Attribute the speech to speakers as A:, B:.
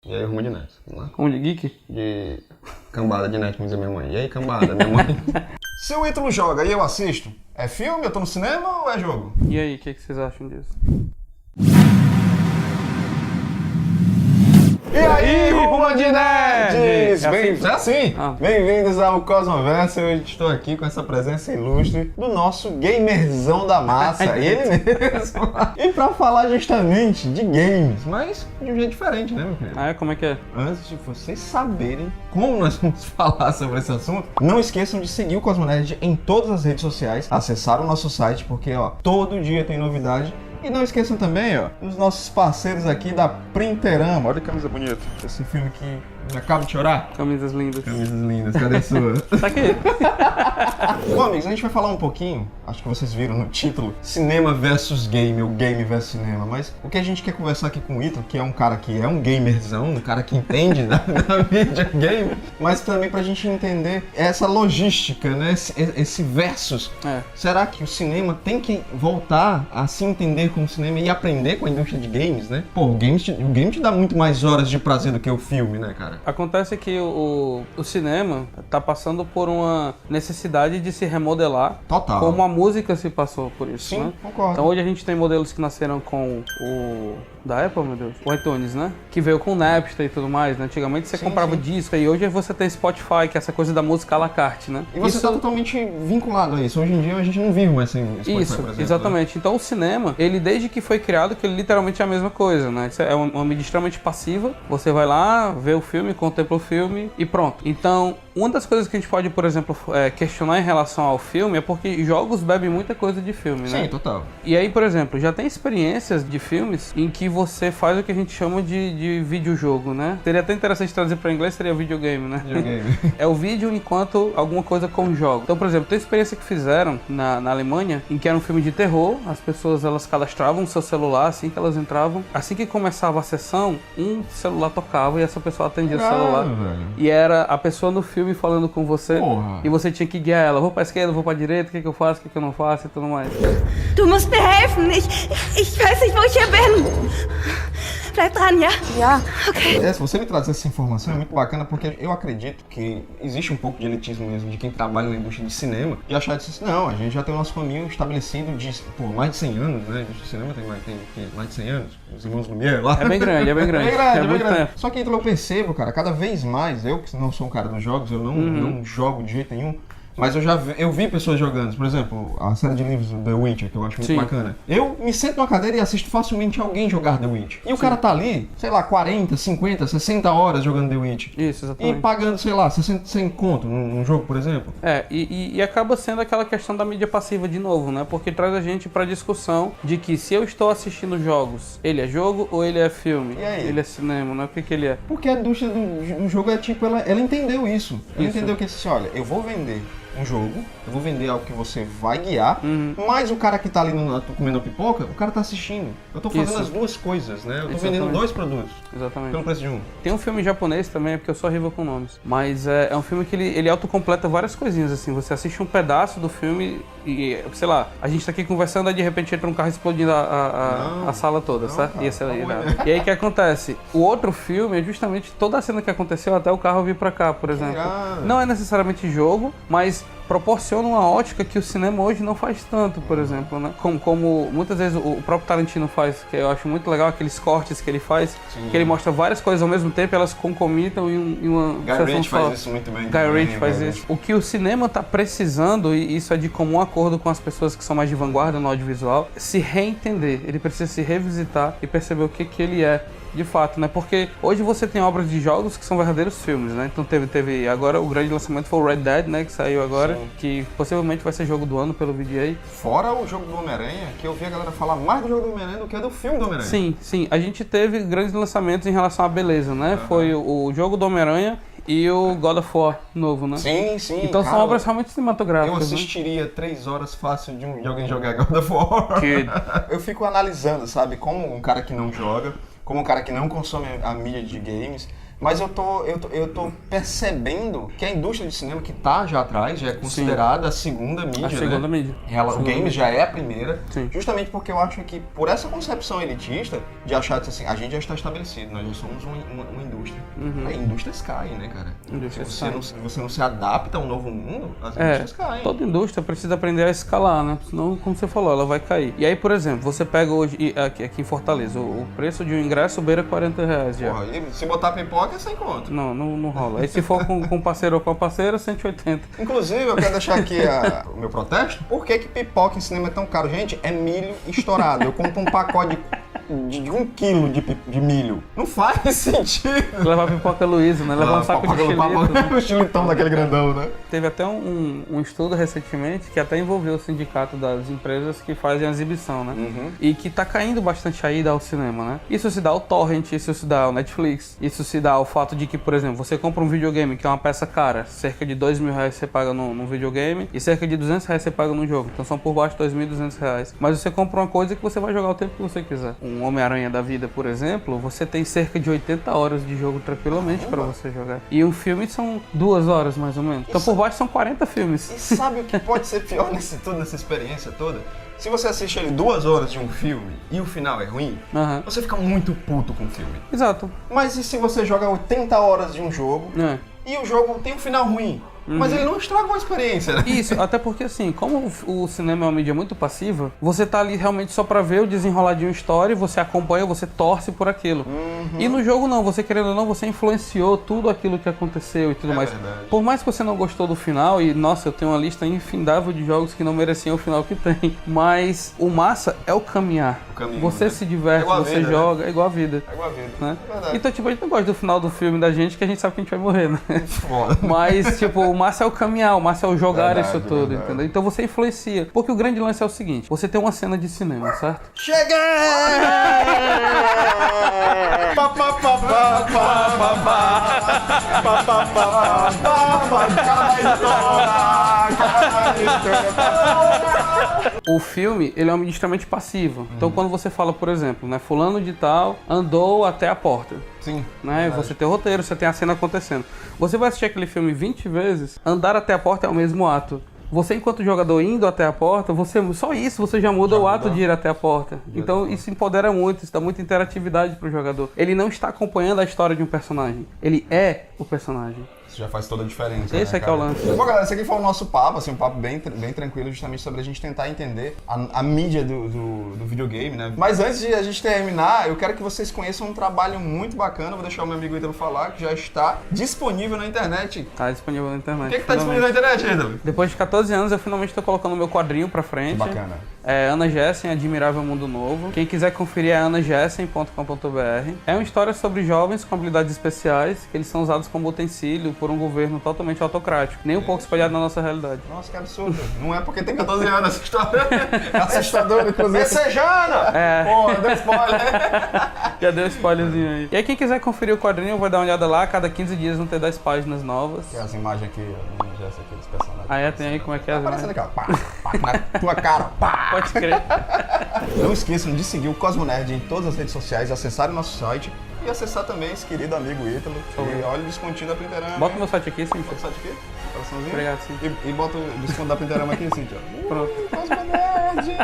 A: E aí, rumo de net. Vamos lá?
B: Rumo de geek?
A: De cambada de net, como diz a minha mãe. E aí, cambada, minha mãe. Se o Ítalo joga e eu assisto, é filme, eu tô no cinema ou é jogo?
B: E aí, o que vocês acham disso?
A: E aí, rumo de nerds!
B: É
A: assim? Bem-vindos ao Cosmoverso. Eu estou aqui com essa presença ilustre do nosso gamerzão da massa, ele mesmo. E pra falar justamente de games, mas de um jeito diferente, né, meu querido?
B: Ah, como é que é?
A: Antes de vocês saberem como nós vamos falar sobre esse assunto, não esqueçam de seguir o Cosmonerd em todas as redes sociais, acessar o nosso site, porque ó, todo dia tem novidade. E não esqueçam também, ó, dos nossos parceiros aqui da Printerama. Olha que camisa bonita. Esse filme que me acaba de chorar.
B: Camisas lindas.
A: Camisas lindas, cadê a sua?
B: Tá aqui.
A: Bom, amigos, a gente vai falar um pouquinho, acho que vocês viram no título, cinema versus game, ou game versus cinema. Mas o que a gente quer conversar aqui com o Ítalo, que é um cara que é um gamerzão, um cara que entende da videogame, mas também pra gente entender essa logística, né? Esse versus.
B: É.
A: Será que o cinema tem que voltar a se entender como cinema e aprender com a indústria de games, né? Pô, o game te dá muito mais horas de prazer do que o filme, né, cara?
B: Acontece que o cinema tá passando por uma necessidade de se remodelar.
A: Total.
B: Como a música se passou por isso,
A: Sim,
B: né?
A: concordo.
B: Então hoje a gente tem modelos que nasceram com o... da Apple, meu Deus? O iTunes, né? Que veio com o Napster e tudo mais, né? Antigamente você comprava disco e hoje você tem Spotify, que é essa coisa da música à la carte, né?
A: E você tá totalmente vinculado a isso. Hoje em dia a gente não vive mais sem Spotify,
B: isso,
A: por exemplo,
B: exatamente.
A: né?
B: Então o cinema, ele desde que foi criado, que ele literalmente é a mesma coisa, né? Isso é uma mídia extremamente passiva. Você vai lá, vê o filme, contempla o filme e pronto. Então, uma das coisas que a gente pode, por exemplo, questionar em relação ao filme é porque jogos bebem muita coisa de filme, né?
A: Sim, total.
B: E aí, por exemplo, já tem experiências de filmes em que você faz o que a gente chama de videojogo, né? Seria até interessante traduzir para inglês, seria videogame, né?
A: Videogame.
B: É o vídeo enquanto alguma coisa com jogo. Então, por exemplo, tem experiência que fizeram na Alemanha, em que era um filme de terror, as pessoas elas cadastravam o seu celular assim que elas entravam. Assim que começava a sessão, um celular tocava e essa pessoa atendia o celular.
A: Velho.
B: E era a pessoa no filme falando com você.
A: Porra.
B: E você tinha que guiar ela. Vou pra esquerda, vou pra direita, o que eu faço, o que eu não faço e tudo mais.
C: Du musst mir helfen. Ich weiß nicht, wo ich hier bin. Bleib dran, ja? Ja. Okay.
A: Se você me trazer essa informação é muito bacana, porque eu acredito que existe um pouco de elitismo mesmo de quem trabalha na indústria de cinema e achar disso, não, a gente já tem o nosso caminho estabelecido de mais de 100 anos, né? O cinema tem mais de 100 anos, os irmãos Lumière lá.
B: É bem grande, é bem grande.
A: É
B: muito
A: grande.
B: tempo.
A: Só que então eu percebo, cara, cada vez mais, eu que não sou um cara dos jogos, eu não jogo de jeito nenhum, mas eu vi pessoas jogando, por exemplo, a série de livros The Witcher, que eu acho muito bacana. Eu me sento numa cadeira e assisto facilmente alguém jogar The Witcher. E o cara tá ali, sei lá, 40, 50, 60 horas jogando The Witcher.
B: Isso,
A: E
B: exatamente.
A: pagando, sei lá, 100 conto num jogo, por exemplo.
B: E acaba sendo aquela questão da mídia passiva de novo, né? Porque traz a gente pra discussão de que se eu estou assistindo jogos, ele é jogo ou ele é filme?
A: E aí?
B: Ele é cinema, né? O que ele é?
A: Porque a indústria do jogo é tipo, ela entendeu isso. Ela
B: Isso.
A: entendeu que assim, olha, eu vou vender um jogo, eu vou vender algo que você vai guiar, mas o cara que tá ali comendo pipoca, o cara tá assistindo. Eu tô fazendo
B: Isso.
A: as duas coisas, né? Eu tô
B: Exatamente.
A: vendendo dois produtos
B: Exatamente.
A: pelo preço de um.
B: Tem um filme japonês também, é porque eu sou horrível com nomes. Mas é um filme que ele autocompleta várias coisinhas, assim. Você assiste um pedaço do filme e, sei lá, a gente tá aqui conversando e de repente entra um carro explodindo a sala toda, certo?
A: cara,
B: Isso é
A: tá
B: irado.
A: bom.
B: E aí o que acontece? O outro filme é justamente toda a cena que aconteceu até o carro vir pra cá, por exemplo.
A: irado.
B: Não é necessariamente jogo, mas proporciona uma ótica que o cinema hoje não faz tanto, por exemplo, né? Como muitas vezes o próprio Tarantino faz, que eu acho muito legal, aqueles cortes que ele faz, que ele mostra várias coisas ao mesmo tempo, elas concomitam em uma
A: Guy
B: sessão
A: Ritchie
B: só.
A: faz isso muito bem.
B: Guy Ritchie faz isso. O que o cinema tá precisando, e isso é de comum acordo com as pessoas que são mais de vanguarda no audiovisual, se reentender. Ele precisa se revisitar e perceber o que ele é de fato, né? Porque hoje você tem obras de jogos que são verdadeiros filmes, né? Então teve agora o grande lançamento foi o Red Dead, né? Que saiu agora,
A: Sim.
B: que possivelmente vai ser jogo do ano pelo VGA.
A: Fora o jogo do Homem-Aranha, que eu vi a galera falar mais do jogo do Homem-Aranha do que do filme do Homem-Aranha.
B: Sim. A gente teve grandes lançamentos em relação à beleza, né? Foi o jogo do Homem-Aranha e o God of War novo, né?
A: Sim.
B: Então
A: cara,
B: são obras realmente cinematográficas.
A: eu assistiria 3 horas fácil de alguém jogar God of War.
B: Que-
A: Eu fico analisando, sabe, como um cara que não joga, como um cara que não consome a mídia de games, Mas eu tô percebendo que a indústria de cinema que tá já atrás, já é considerada a segunda mídia,
B: A segunda mídia.
A: O game já é a primeira,
B: Sim.
A: justamente porque eu acho que por essa concepção elitista de achar que assim, a gente já está estabelecido, nós já somos uma indústria. A indústrias caem, né, cara? Se você não se adapta a um novo mundo, as indústrias caem.
B: Toda indústria precisa aprender a escalar, né? Senão, como você falou, ela vai cair. E aí, por exemplo, você pega hoje, aqui em Fortaleza, o preço de um ingresso beira R$40 já.
A: Porra, e se botar pipoca é sem conta.
B: Não rola. Aí se for com parceiro ou com a parceira, 180.
A: Inclusive, eu quero deixar aqui o meu protesto. Por que pipoca em cinema é tão caro? Gente, é milho estourado. Eu compro um pacote de 1 quilo de milho. Não faz sentido.
B: Levar pipoca Luísa, né? Levar um saco de xilito, né?
A: O xilitão daquele grandão, né?
B: Teve até um estudo recentemente que até envolveu o sindicato das empresas que fazem a exibição, né? E que tá caindo bastante a ida ao cinema, né? Isso se dá ao torrent, isso se dá ao Netflix, isso se dá ao fato de que, por exemplo, você compra um videogame que é uma peça cara, cerca de R$2.000 você paga num videogame e cerca de R$200 você paga no jogo. Então são por baixo de R$2.200. Mas você compra uma coisa que você vai jogar o tempo que você quiser. Um Homem-Aranha da vida, por exemplo, você tem cerca de 80 horas de jogo tranquilamente pra você jogar. E um filme são 2 horas, mais ou menos. Então por baixo são 40 filmes.
A: E sabe o que pode ser pior nessa experiência toda? Se você assiste ali 2 horas de um filme e o final é ruim, você fica muito puto com o filme.
B: Exato.
A: Mas e se você joga 80 horas de um jogo e o jogo tem um final ruim? Mas ele não estragou a experiência, né?
B: Isso, até porque assim, como o cinema é uma mídia muito passiva, você tá ali realmente só pra ver o desenrolar de uma história, você acompanha, você torce por aquilo. E no jogo não, você querendo ou não, você influenciou tudo aquilo que aconteceu e tudo mais.
A: Verdade.
B: Por mais que você não gostou do final, e nossa, eu tenho uma lista infindável de jogos que não mereciam o final que tem, mas o massa é o caminhar. Você se diverte, você joga, é igual a vida.
A: É igual a vida.
B: Né?
A: É verdade.
B: Então, tipo, a gente não gosta do final do filme da gente, que a gente sabe que a gente vai morrer, né?
A: Foda.
B: Mas, tipo, o massa é o caminhar, o massa é o jogar
A: Verdade,
B: isso tudo,
A: verdade.
B: entendeu? Então você influencia. Porque o grande lance é o seguinte, você tem uma cena de cinema, certo?
A: Cheguei! Pá, pá, pá, pá, pá, pá, pá. Pá, pá, pá, pá, pá. Cara vai estourar, cara vai estourar.
B: O filme, ele é uma mídia extremamente passiva. Então quando você fala, por exemplo, né, fulano de tal andou até a porta.
A: Sim.
B: Né? Você tem o roteiro, você tem a cena acontecendo. Você vai assistir aquele filme 20 vezes, andar até a porta é o mesmo ato. Você, enquanto jogador indo até a porta, só isso você já muda o ato de ir até a porta. Então isso empodera muito, isso dá muita interatividade pro jogador. Ele não está acompanhando a história de um personagem, ele é o personagem.
A: Isso já faz toda a diferença.
B: Esse
A: né,
B: é que é o lance.
A: Bom, galera, esse aqui foi o nosso papo, assim, um papo bem tranquilo, justamente sobre a gente tentar entender a mídia do videogame, né? Mas antes de a gente terminar, eu quero que vocês conheçam um trabalho muito bacana, vou deixar o meu amigo Ítalo falar, que já está disponível na internet.
B: Tá disponível na internet.
A: O que é que tá disponível na internet, Ítalo?
B: Depois de 14 anos, eu finalmente tô colocando o meu quadrinho pra frente.
A: Que bacana.
B: É Ana Jessen, Admirável Mundo Novo. Quem quiser conferir é anajessen.com.br. É uma história sobre jovens com habilidades especiais, que eles são usados como utensílio por um governo totalmente autocrático. Nem um pouco espalhado na nossa realidade.
A: Nossa, que absurdo. Não é porque tem 14 anos essa história. É assustador, inclusive. Messejana! Pô, deu spoiler.
B: Já deu spoilerzinho aí. E aí quem quiser conferir o quadrinho, vai dar uma olhada lá. Cada 15 dias vão ter 10 páginas novas.
A: Tem as imagens aqui, essa aqui dos personagens.
B: Ah, é? Tem aí como é que é?
A: Tá aparecendo aqui, ó. Pá, pá, na tua cara, pá.
B: Pode crer.
A: Não esqueçam de seguir o Cosmonerd em todas as redes sociais, acessar o nosso site e acessar também esse querido amigo Ítalo. E olha o descontinho da Printerama.
B: Bota o meu site aqui, sim.
A: Bota o site aqui, coraçãozinho.
B: Obrigado, sim.
A: E bota o desconto da Printerama aqui, sim, ó.
B: Pronto.
A: Cosmonerd!